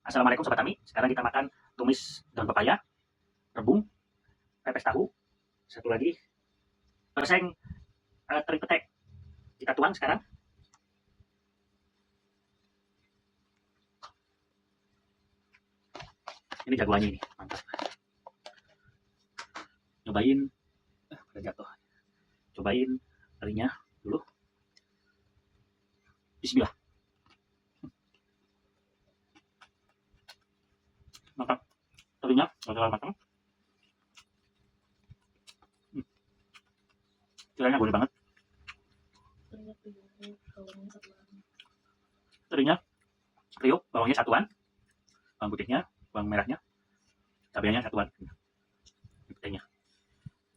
Assalamualaikum Sobat Tami. Sekarang kita makan tumis daun pepaya, rebung, pepes tahu, satu lagi perseng teri petek. Kita tuang sekarang. Ini jagoannya ini, mantap. Nyobain, udah jatuh. Cobain terinya dulu. Bismillah. Mantap. Terinya nggak terlalu matang. Tiranya boleh banget. Terinya kriuk, bawangnya satuan, bawang putihnya, bawang merahnya, cabenya satuan. Petenya.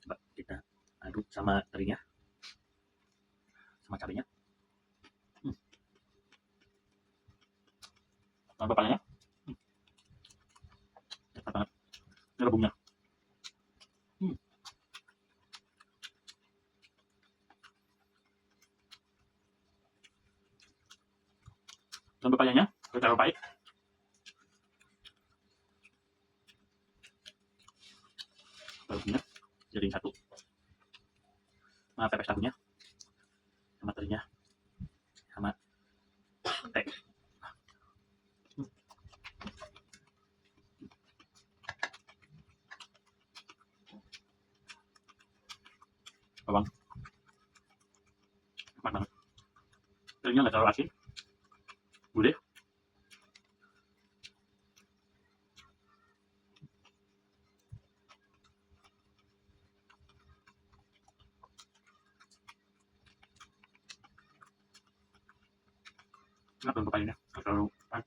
Coba kita aduk sama terinya, sama cabenya. Sama pepayanya. Enak banget. Ini rebungnya. Dan pepayanya tidak terlalu pahit. Rebungnya jadi satu. Sama pepes tahunya, sama terinya, sama petek. Bawang. Enak banget. Terinya nggak terlalu asin. Gurih. Enak daun pepayanya, nggak terlalu pahit.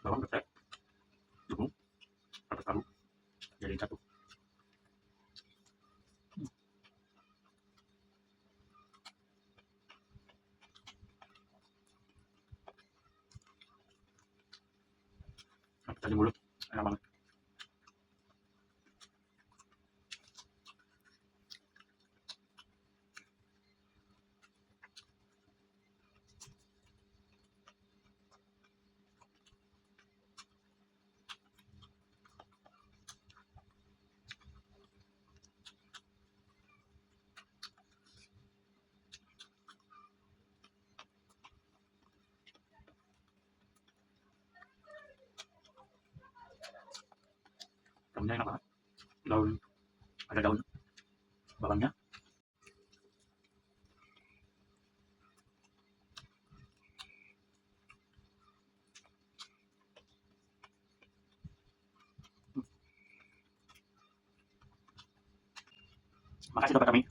Bawang, petek, rebung, pepes tahu jadi satu. Sampai di mulut, enak banget. Daunnya enak banget. Ada daun bawangnya. Makasih Sobat Tami.